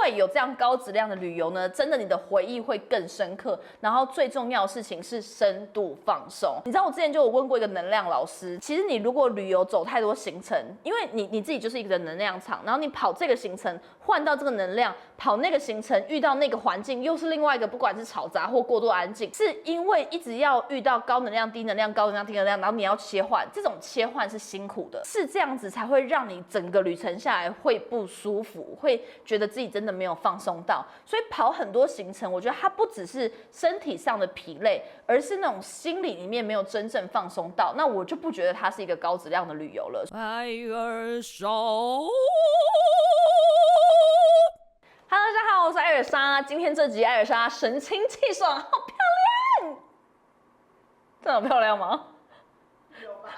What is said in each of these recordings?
为有这样高质量的旅游呢，真的你的回忆会更深刻。然后最重要的事情是深度放松。你知道我之前就有问过一个能量老师，其实你如果旅游走太多行程，因为你自己就是一个能量场，然后你跑这个行程换到这个能量，跑那个行程遇到那个环境又是另外一个，不管是吵杂或过度安静，是因为一直要遇到高能量、低能量、高能量、低能量，然后你要切换，这种切换是辛苦的，是这样子才会让你整个旅程下来会不舒服，会觉得自己真的没有放松到。所以跑很多行程，我觉得它不只是身体上的疲累，而是那种心理里面没有真正放松到，那我就不觉得它是一个高质量的旅游了。艾尔莎 Hello， 大家好，我是艾尔莎。今天这集艾尔莎神清气爽，好漂亮！真的很漂亮吗？有吧。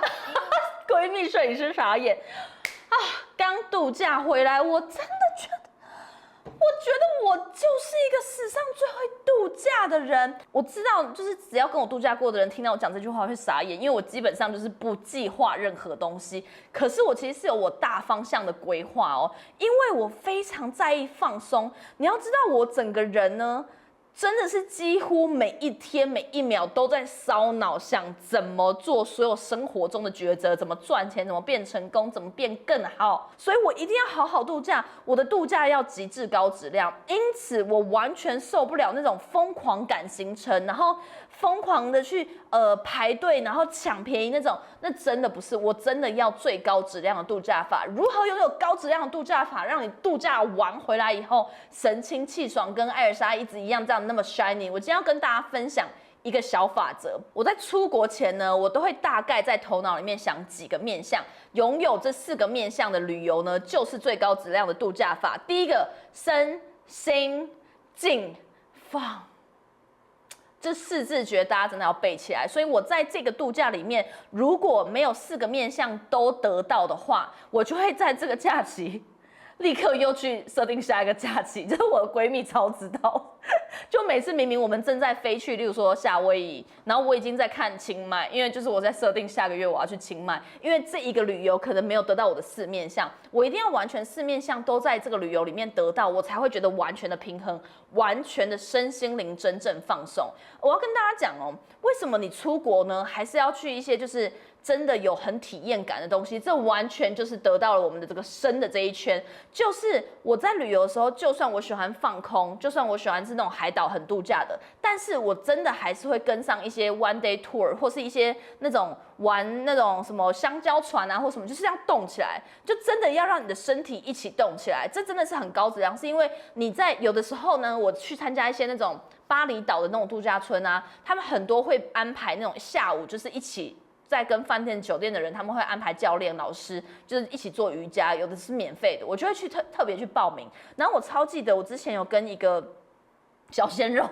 闺蜜摄影师傻眼啊！刚度假回来，我真的觉得我就是一个史上最会度假的人。我知道，就是只要跟我度假过的人听到我讲这句话会傻眼，因为我基本上就是不计划任何东西。可是我其实是有我大方向的规划哦，因为我非常在意放松。你要知道，我整个人呢，真的是几乎每一天每一秒都在烧脑，想怎么做所有生活中的抉择，怎么赚钱，怎么变成功，怎么变更好。所以我一定要好好度假，我的度假要极致高质量。因此，我完全受不了那种疯狂赶行程，然后疯狂的去排队，然后抢便宜那种。那真的不是，我真的要最高质量的度假法。如何拥有高质量的度假法，让你度假完回来以后神清气爽，跟艾尔莎一直一样这样那么 shiny？ 我今天要跟大家分享一个小法则。我在出国前呢，我都会大概在头脑里面想几个面向，拥有这4个面向的旅游呢，就是最高质量的度假法。第一个，身心静放。这4字诀大家真的要背起来。所以我在这个度假里面，如果没有4个面向都得到的话，我就会在这个假期立刻又去设定下一个假期。这是我的闺蜜超知道。就每次明明我们正在飞去，例如说夏威夷，然后我已经在看清迈，因为就是我在设定下个月我要去清迈，因为这一个旅游可能没有得到我的4面向，我一定要完全4面向都在这个旅游里面得到，我才会觉得完全的平衡，完全的身心灵真正放松。我要跟大家讲哦，为什么你出国呢，还是要去一些就是真的有很体验感的东西？这完全就是得到了我们的这个身的这一圈。就是我在旅游的时候，就算我喜欢放空，就算我喜欢是那种海岛很度假的，但是我真的还是会跟上一些 one day tour， 或是一些那种玩那种什么香蕉船啊，或什么，就是要动起来，就真的要让你的身体一起动起来。这真的是很高质量，是因为你在有的时候呢，我去参加一些那种巴厘岛的那种度假村啊，他们很多会安排那种下午就是一起在跟饭店酒店的人，他们会安排教练老师，就是一起做瑜伽，有的是免费的，我就会去特别去报名。然后我超记得我之前有跟一个小鲜肉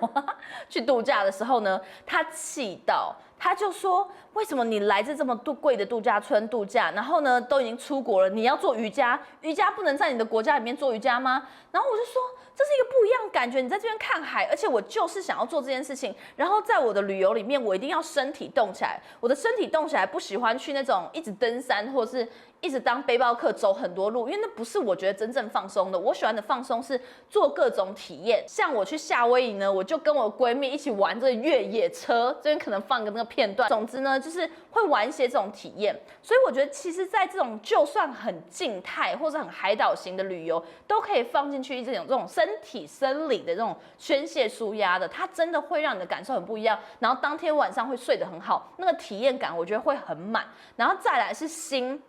去度假的时候呢，他气到，他就说：为什么你来自这么贵的度假村度假，然后呢都已经出国了，你要做瑜伽，瑜伽不能在你的国家里面做瑜伽吗？然后我就说，这是一个不一样的感觉，你在这边看海，而且我就是想要做这件事情。然后在我的旅游里面，我一定要身体动起来，我的身体动起来，不喜欢去那种一直登山或者是一直当背包客走很多路，因为那不是我觉得真正放松的。我喜欢的放松是做各种体验，像我去夏威夷呢，我就跟我闺蜜一起玩这个越野车，这边可能放个那个片段。总之呢，就是会玩一些这种体验。所以我觉得，其实，在这种就算很静态或者很海岛型的旅游，都可以放进去这种身体生理的这种宣泄舒压的，它真的会让你的感受很不一样。然后当天晚上会睡得很好，那个体验感我觉得会很满。然后再来是心。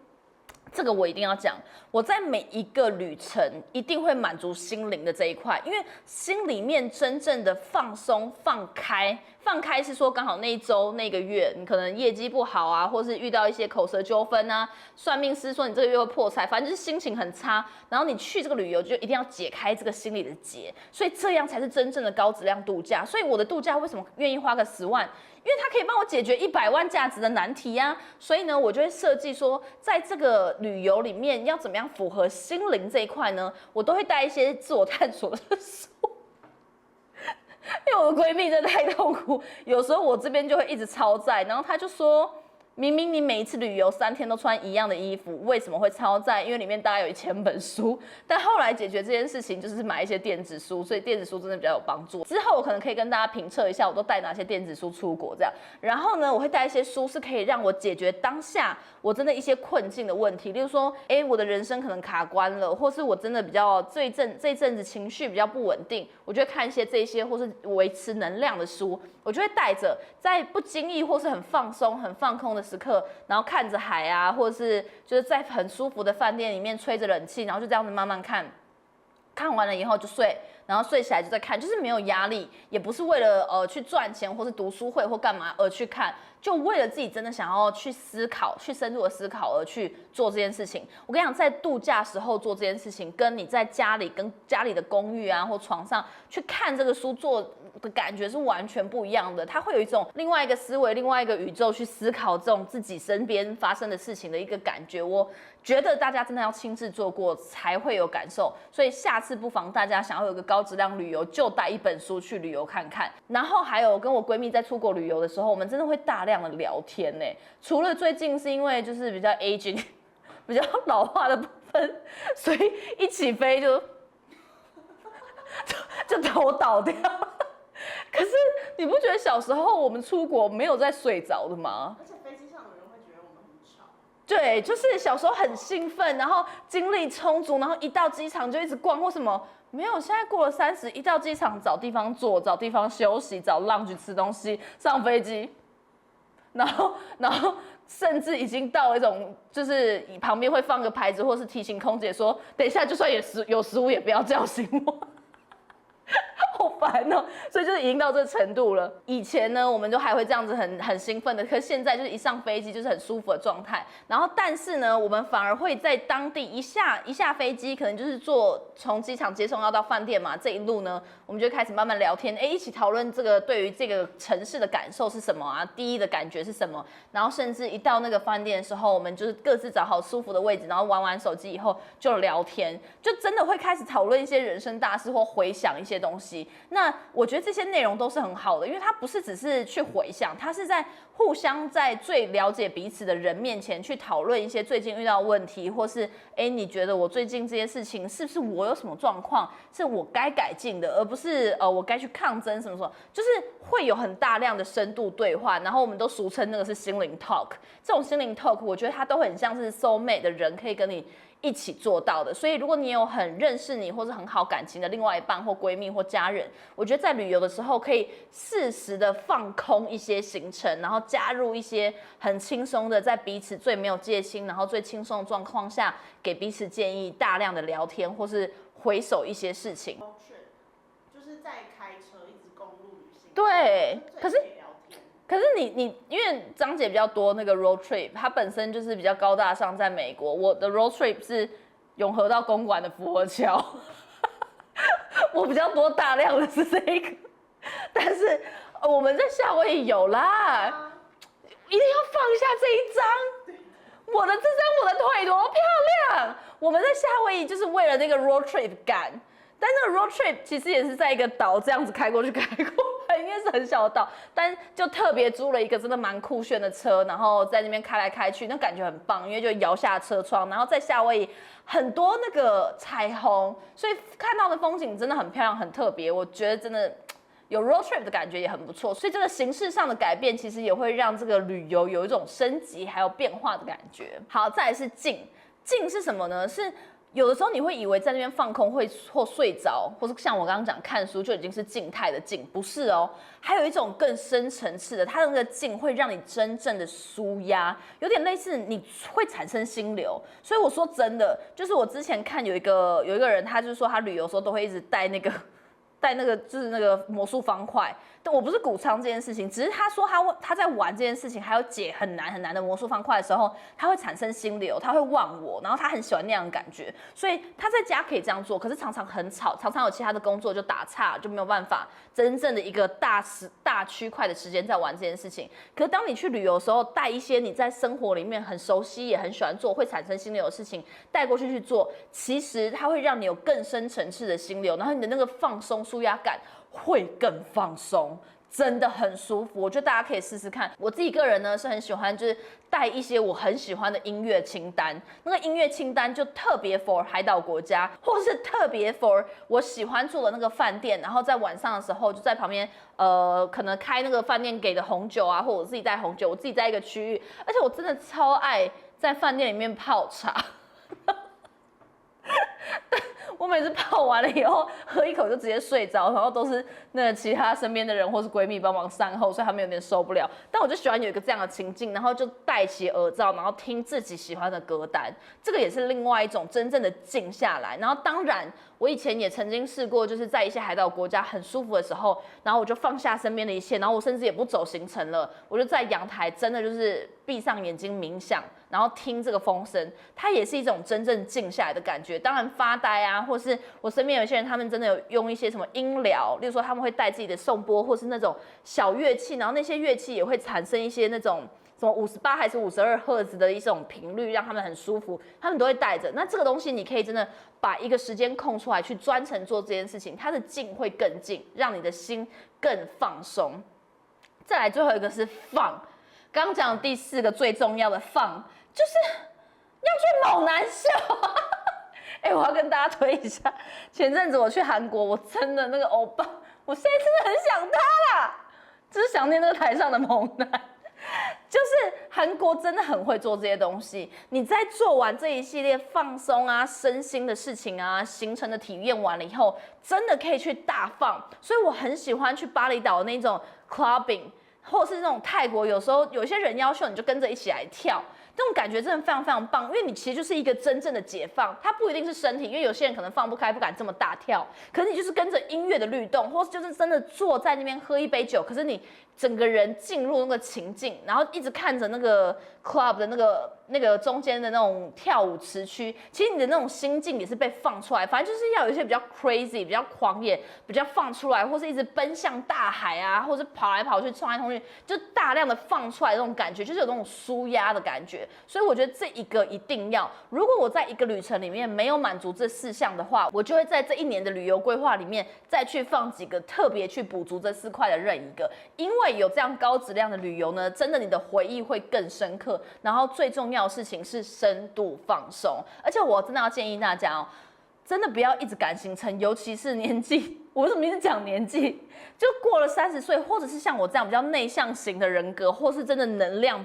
这个我一定要讲，我在每一个旅程一定会满足心灵的这一块，因为心里面真正的放松、放开。放开是说刚好那一周、那个月，你可能业绩不好啊，或是遇到一些口舌纠纷啊，算命师说你这个月会破财，反正就是心情很差。然后你去这个旅游就一定要解开这个心理的结，所以这样才是真正的高质量度假。所以我的度假为什么愿意花个10万？因为它可以帮我解决100万价值的难题啊，所以呢，我就会设计说，在这个旅游里面要怎么样符合心灵这一块呢？我都会带一些自我探索的书，因为我的闺蜜真的太痛苦，有时候我这边就会一直超载，然后她就说：“明明你每一次旅游3天都穿一样的衣服，为什么会超载？因为里面大概有1000本书。但后来解决这件事情就是买一些电子书，所以电子书真的比较有帮助。之后我可能可以跟大家评测一下，我都带哪些电子书出国这样。然后呢，我会带一些书是可以让我解决当下我真的一些困境的问题，例如说，我的人生可能卡关了，或是我真的比较这一阵子情绪比较不稳定，我就会看一些这些或是维持能量的书。我就会带着，在不经意或是很放松、很放空的时刻，然后看着海啊，或者是就是在很舒服的饭店里面吹着冷气，然后就这样子慢慢看，看完了以后就睡，然后睡起来就再看，就是没有压力，也不是为了去赚钱或是读书会或干嘛而去看，就为了自己真的想要去思考、去深入的思考而去做这件事情。我跟你讲，在度假时候做这件事情，跟你在家里跟家里的公寓啊或床上去看这个书做的感觉是完全不一样的。它会有一种另外一个思维、另外一个宇宙去思考这种自己身边发生的事情的一个感觉。我觉得大家真的要亲自做过才会有感受，所以下次不妨大家想要有个高质量旅游，就带一本书去旅游看看。然后还有跟我闺蜜在出国旅游的时候，我们真的会大量的聊天呢。除了最近是因为就是比较 aging 比较老化的部分，所以一起飞就头倒掉。可是你不觉得小时候我们出国没有在睡着的吗？而且飞机上的人会觉得我们很吵。对，就是小时候很兴奋，然后精力充足，然后一到机场就一直逛或什么。没有，现在过了30，一到机场找地方坐，找地方休息，找 lounge 吃东西，上飞机，然后甚至已经到一种，就是旁边会放个牌子，或是提醒空姐说，等一下就算有食物也不要叫醒我。好烦哦，所以就是已经到这个程度了。以前呢，我们就还会这样子很兴奋的，可是现在就是一上飞机就是很舒服的状态。然后，但是呢，我们反而会在当地一下飞机，可能就是从机场接送要到饭店嘛，这一路呢，我们就开始慢慢聊天，一起讨论这个对于这个城市的感受是什么啊，第一的感觉是什么。然后甚至一到那个饭店的时候，我们就是各自找好舒服的位置，然后玩完手机以后就聊天，就真的会开始讨论一些人生大事或回想一些东西。那我觉得这些内容都是很好的，因为它不是只是去回想，它是在互相在最了解彼此的人面前去讨论一些最近遇到的问题，或是你觉得我最近这些事情是不是我有什么状况是我该改进的，而不是我该去抗争什么什么，就是会有很大量的深度对话，然后我们都俗称那个是心灵 talk。这种心灵 talk， 我觉得它都很像是 soul mate 的人可以跟你一起做到的。所以如果你有很认识你或是很好感情的另外一半或闺蜜或家人，我觉得在旅游的时候可以适时的放空一些行程，然后加入一些很轻松的，在彼此最没有戒心，然后最轻松的状况下，给彼此建议，大量的聊天或是回首一些事情。就是在开车一直公路旅行。对，可是你因为张姐比较多那个 road trip， 她本身就是比较高大上，在美国。我的 road trip 是永和到公馆的福和桥，我比较多大量的是这个。但是我们在夏威夷有啦，一定要放一下这一张。我的腿多漂亮！我们在夏威夷就是为了那个 road trip 赶。但那个 road trip 其实也是在一个岛这样子开过去开过来，应该是很小的岛，但就特别租了一个真的蛮酷炫的车，然后在那边开来开去，那感觉很棒，因为就摇下车窗，然后在夏威夷很多那个彩虹，所以看到的风景真的很漂亮，很特别。我觉得真的有 road trip 的感觉也很不错，所以这个形式上的改变其实也会让这个旅游有一种升级还有变化的感觉。好，再来是静是什么呢？是有的时候你会以为在那边放空或睡着，或是像我刚刚讲看书就已经是静态的静，不是哦，还有一种更深层次的，它的那个静会让你真正的舒压，有点类似你会产生心流。所以我说真的，就是我之前看有一个人，他就是说他旅游的时候都会一直带那个就是那个魔术方块。但我不是鼓倡这件事情，只是他说他在玩这件事情，还有解很难的魔术方块的时候，他会产生心流，他会忘我，然后他很喜欢那样的感觉，所以他在家可以这样做，可是常常很吵，常常有其他的工作就打岔，就没有办法真正的一个大区块的时间在玩这件事情。可是当你去旅游的时候，带一些你在生活里面很熟悉也很喜欢做，会产生心流的事情带过去做，其实它会让你有更深层次的心流，然后你的那个放松舒压感会更放松，真的很舒服，我觉得大家可以试试看。我自己个人呢是很喜欢，就是带一些我很喜欢的音乐清单，那个音乐清单就特别 for 海岛国家，或是特别 for 我喜欢住的那个饭店，然后在晚上的时候就在旁边，可能开那个饭店给的红酒啊，或者我自己带红酒，我自己在一个区域，而且我真的超爱在饭店里面泡茶。我每次泡完了以后，喝一口就直接睡着，然后都是那个其他身边的人或是闺蜜帮忙善后，所以他们有点受不了。但我就喜欢有一个这样的情境，然后就戴起耳罩，然后听自己喜欢的歌单，这个也是另外一种真正的静下来。然后当然，我以前也曾经试过，就是在一些海岛国家很舒服的时候，然后我就放下身边的一切，然后我甚至也不走行程了，我就在阳台真的就是闭上眼睛冥想。然后听这个风声，它也是一种真正静下来的感觉。当然发呆啊，或是我身边有一些人，他们真的有用一些什么音疗，例如说他们会带自己的颂钵，或是那种小乐器，然后那些乐器也会产生一些那种什么58还是52赫兹的一种频率，让他们很舒服，他们都会带着。那这个东西你可以真的把一个时间空出来，去专程做这件事情，它的静会更静，让你的心更放松。再来最后一个是放。刚讲第4个最重要的放，就是要去猛男秀。我要跟大家推一下，前阵子我去韩国，我真的那个欧巴，我现在真的很想他啦，就是想念那个台上的猛男。就是韩国真的很会做这些东西，你在做完这一系列放松啊、身心的事情啊、行程的体验完了以后，真的可以去大放。所以我很喜欢去巴厘岛的那种 clubbing。或者是那种泰国，有时候有些人要求你就跟着一起来跳，这种感觉真的非常非常棒，因为你其实就是一个真正的解放，它不一定是身体，因为有些人可能放不开，不敢这么大跳，可是你就是跟着音乐的律动，或是就是真的坐在那边喝一杯酒，可是你整个人进入那个情境，然后一直看着那个 club 的那个中间的那种跳舞池区，其实你的那种心境也是被放出来，反正就是要有一些比较 crazy、比较狂野、比较放出来，或是一直奔向大海啊，或是跑来跑去、冲来冲去，就大量的放出来那种感觉，就是有那种舒压的感觉。所以我觉得这一个一定要，如果我在一个旅程里面没有满足这4项的话，我就会在这1年的旅游规划里面再去放几个特别去补足这4块的任一个，因为有这样高质量的旅游呢，真的你的回忆会更深刻。然后最重要的事情是深度放松，而且我真的要建议大家哦，真的不要一直赶行程，尤其是年纪，我为什么一直讲年纪？就过了30岁，或者是像我这样比较内向型的人格，或是真的能量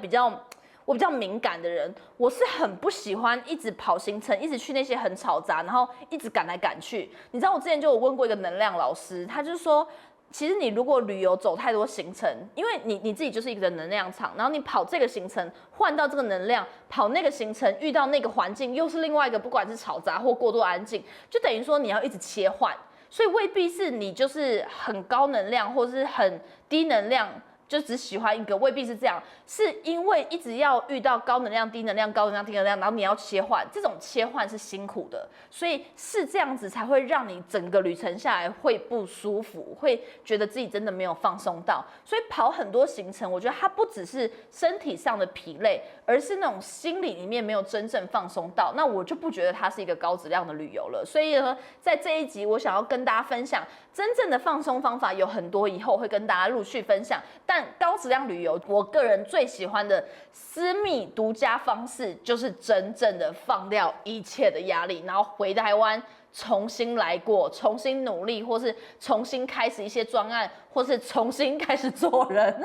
我比较敏感的人，我是很不喜欢一直跑行程，一直去那些很吵杂，然后一直赶来赶去。你知道我之前就有问过一个能量老师，他就说，其实你如果旅游走太多行程，因为你自己就是一个能量场，然后你跑这个行程换到这个能量，跑那个行程遇到那个环境又是另外一个，不管是吵杂或过度安静，就等于说你要一直切换，所以未必是你就是很高能量或是很低能量。就只喜欢一个，未必是这样，是因为一直要遇到高能量、低能量、高能量、低能量，然后你要切换，这种切换是辛苦的，所以是这样子才会让你整个旅程下来会不舒服，会觉得自己真的没有放松到。所以跑很多行程，我觉得它不只是身体上的疲累，而是那种心理里面没有真正放松到，那我就不觉得它是一个高质量的旅游了。所以呢，在这一集我想要跟大家分享真正的放松方法有很多，以后会跟大家陆续分享，但高质量旅游，我个人最喜欢的私密独家方式，就是真正的放掉一切的压力，然后回台湾重新来过，重新努力，或是重新开始一些专案，或是重新开始做人。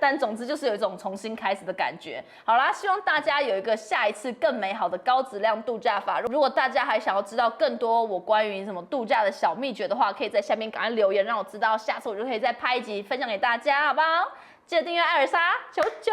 但总之就是有一种重新开始的感觉。好啦，希望大家有一个下一次更美好的高质量度假法。如果大家还想要知道更多我关于什么度假的小秘诀的话，可以在下面赶快留言，让我知道，下次我就可以再拍一集分享给大家，好不好？记得订阅艾尔莎，求求。